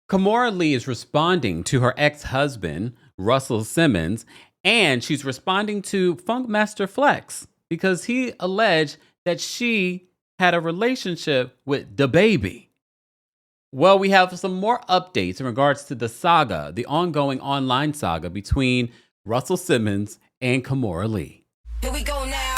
Kimora Lee is responding to her ex-husband, Russell Simmons, and she's responding to Funkmaster Flex because he alleged that she had a relationship with the baby. Well, we have some more updates in regards to the saga, the ongoing online saga between Russell Simmons and Kimora Lee. Here we go now.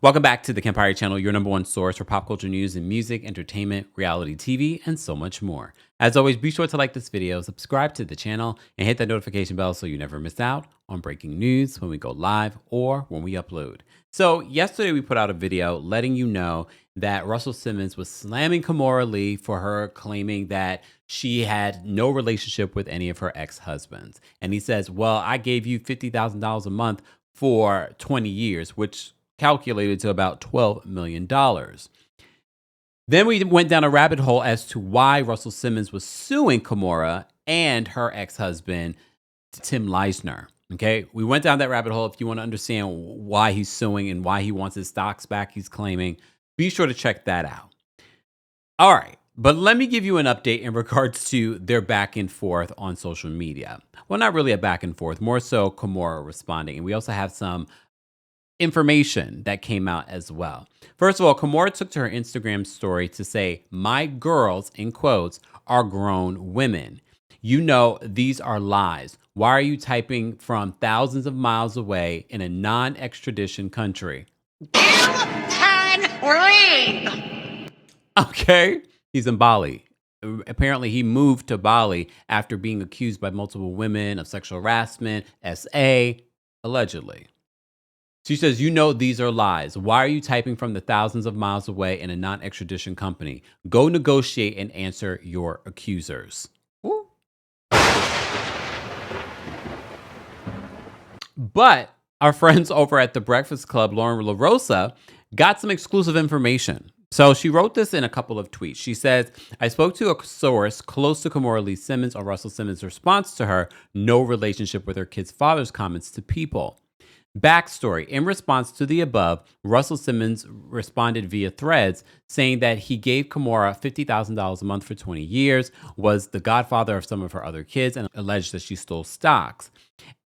Welcome back to the Kempire channel, your number one source for pop culture news and music, entertainment, reality TV, and so much more. As always, be sure to like this video, subscribe to the channel, and hit that notification bell so you never miss out on breaking news when we go live or when we upload. So yesterday we put out a video letting you know that Russell Simmons was slamming Kimora Lee for her claiming that she had no relationship with any of her ex-husbands. And he says, well, I gave you $50,000 a month for 20 years, which calculated to about $12 million. Then we went down a rabbit hole as to why Russell Simmons was suing Kimora and her ex-husband, Tim Leisner. Okay, we went down that rabbit hole. If you want to understand why he's suing and why he wants his stocks back, he's claiming, be sure to check that out. All right, but let me give you an update in regards to their back and forth on social media. Well, not really a back and forth, more so Kimora responding. And we also have some information that came out as well. First of all, Kimora took to her Instagram story to say, my girls, in quotes, are grown women. You know, these are lies. Why are you typing from thousands of miles away in a non-extradition country? Okay, he's in Bali. Apparently, he moved to Bali after being accused by multiple women of sexual harassment, SA, allegedly. She says, you know, these are lies. Why are you typing from the thousands of miles away in a non-extradition company? Go negotiate and answer your accusers. Ooh. But our friends over at the Breakfast Club, Lauren LaRosa, got some exclusive information. So she wrote this in a couple of tweets. She says, I spoke to a source close to Kimora Lee Simmons on Russell Simmons' response to her no relationship with her kid's father's comments to People. Backstory. In response to the above, Russell Simmons responded via threads saying that he gave Kimora $50,000 a month for 20 years, was the godfather of some of her other kids, and alleged that she stole stocks.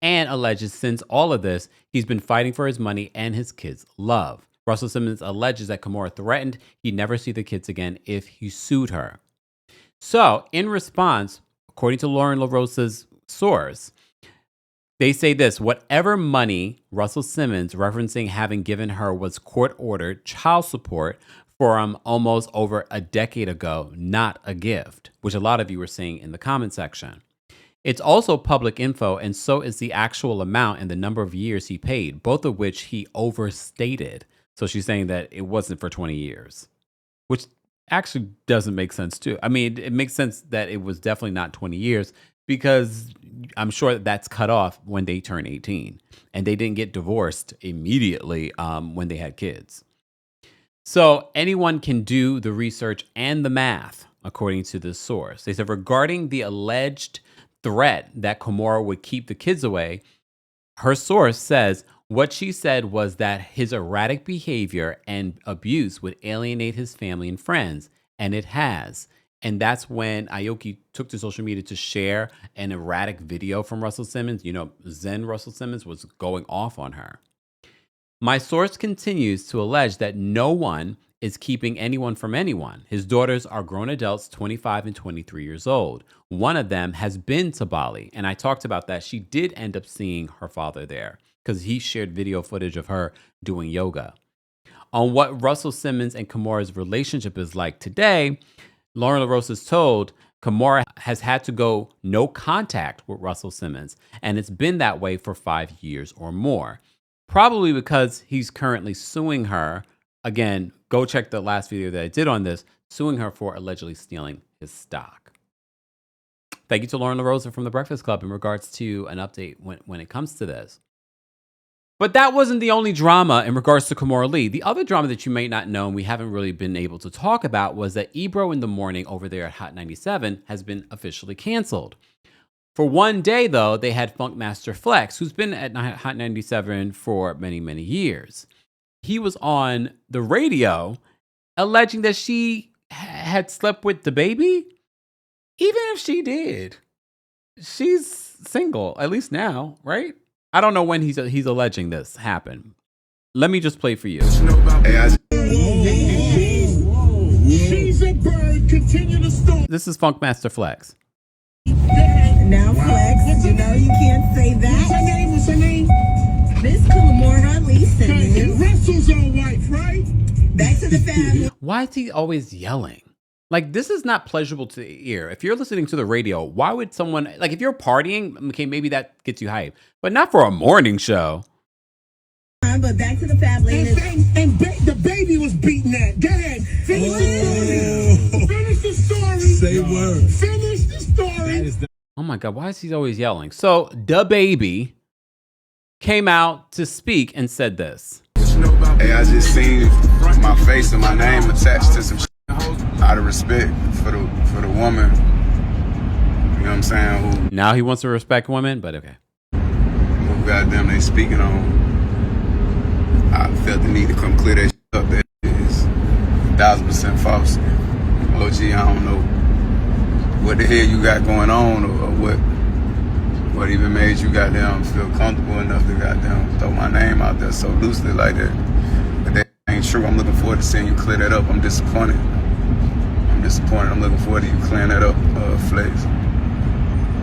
And alleges since all of this, he's been fighting for his money and his kids' love. Russell Simmons alleges that Kimora threatened he'd never see the kids again if he sued her. So, in response, according to Lauren LaRosa's source, they say this, whatever money Russell Simmons referencing having given her was court-ordered child support from almost over a decade ago, not a gift, which a lot of you were saying in the comment section. It's also public info, and so is the actual amount and the number of years he paid, both of which he overstated. So she's saying that it wasn't for 20 years, which actually doesn't make sense too. I mean, it makes sense that it was definitely not 20 years because I'm sure that's cut off when they turn 18 and they didn't get divorced immediately when they had kids. So anyone can do the research and the math, according to this source. They said regarding the alleged threat that Kimora would keep the kids away, her source says what she said was that his erratic behavior and abuse would alienate his family and friends, and it has. And that's when Aoki took to social media to share an erratic video from Russell Simmons. You know, Zen Russell Simmons was going off on her. My source continues to allege that no one is keeping anyone from anyone. His daughters are grown adults, 25 and 23 years old. One of them has been to Bali, and I talked about that. She did end up seeing her father there because he shared video footage of her doing yoga. On what Russell Simmons and Kimora's relationship is like today, Lauren LaRosa is told Kimora has had to go no contact with Russell Simmons, and it's been that way for 5 years or more. Probably because he's currently suing her. Again, go check the last video that I did on this, suing her for allegedly stealing his stock. Thank you to Lauren LaRosa from the Breakfast Club in regards to an update when it comes to this. But that wasn't the only drama in regards to Kimora Lee. The other drama that you may not know and we haven't really been able to talk about was that Ebro in the Morning over there at Hot 97 has been officially canceled. For one day, though, they had Funkmaster Flex, who's been at Hot 97 for many, many years. He was on the radio alleging that she had slept with the baby. Even if she did, she's single, at least now, right? I don't know when he's alleging this happened. Let me just play for you. She's a bird. Continue to storm. This is Funkmaster Flex. Now, Flex, you know you can't say that. What's her name? Miss Kimora Lee Simmons. Russell's own wife, right? Back to the family. Why is he always yelling? Like, this is not pleasurable to the ear. If you're listening to the radio, why would someone, like, if you're partying, okay, maybe that gets you hyped, but not for a morning show. But back to the family. The baby was beating that. Go ahead. Finish the story. Say word. Finish the story. Oh my God, why is he always yelling? So, the baby came out to speak and said this. Hey, I just seen my face and my name attached to some shit out of respect for the woman. You know what I'm saying? Who Now he wants to respect women, but okay. goddamn they speaking on. I felt the need to come clear that shit up. That is 1,000% false. OG, I don't know what the hell you got going on or what even made you goddamn feel comfortable enough to goddamn throw my name out there so loosely like that. But that ain't true. I'm looking forward to seeing you clear that up. I'm disappointed. I'm looking forward to you clearing that up, Flex.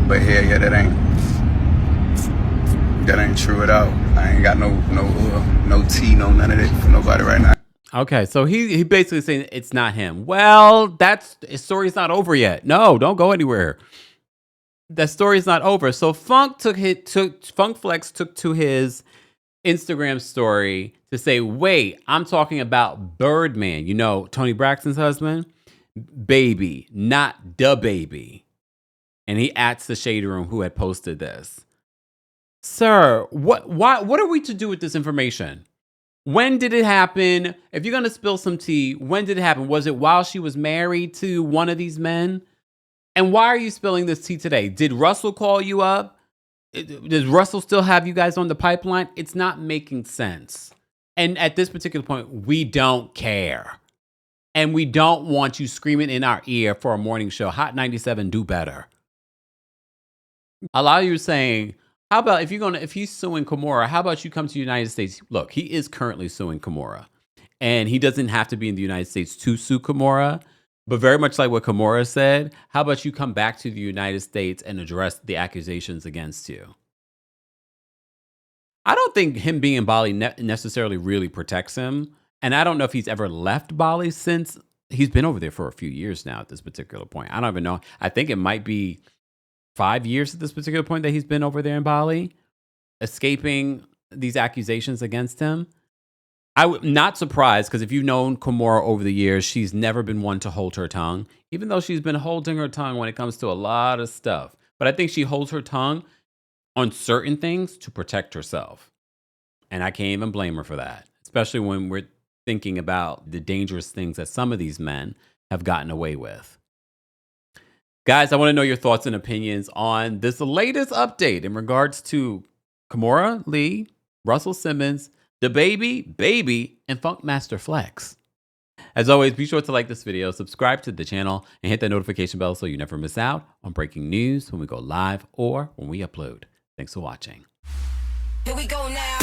But hell yeah, that ain't true at all. I ain't got no tea, no none of that for nobody right now. Okay, so he basically saying it's not him. Well, his story's not over yet. No, don't go anywhere. That story's not over. So Funk Flex took to his Instagram story to say, wait, I'm talking about Birdman. You know, Tony Braxton's husband? Baby, not the baby. And he ats the Shade Room who had posted this. Sir, what are we to do with this information? When did it happen? If you're going to spill some tea, when did it happen? Was it while she was married to one of these men? And why are you spilling this tea today? Did Russell call you up? Does Russell still have you guys on the pipeline? It's not making sense. And at this particular point, we don't care. And we don't want you screaming in our ear for a morning show. Hot 97, do better. A lot of you are saying, how about if he's suing Kimora, how about you come to the United States? Look, he is currently suing Kimora. And he doesn't have to be in the United States to sue Kimora. But very much like what Kimora said, how about you come back to the United States and address the accusations against you? I don't think him being in Bali necessarily really protects him. And I don't know if he's ever left Bali since he's been over there for a few years now at this particular point. I don't even know. I think it might be 5 years at this particular point that he's been over there in Bali, escaping these accusations against him. I'm not surprised because if you've known Kimora over the years, she's never been one to hold her tongue, even though she's been holding her tongue when it comes to a lot of stuff. But I think she holds her tongue on certain things to protect herself. And I can't even blame her for that, especially when we're thinking about the dangerous things that some of these men have gotten away with. Guys, I want to know your thoughts and opinions on this latest update in regards to Kimora Lee, Russell Simmons, the baby, and Funkmaster Flex. As always, be sure to like this video, subscribe to the channel, and hit that notification bell so you never miss out on breaking news when we go live or when we upload. Thanks for watching. Here we go now.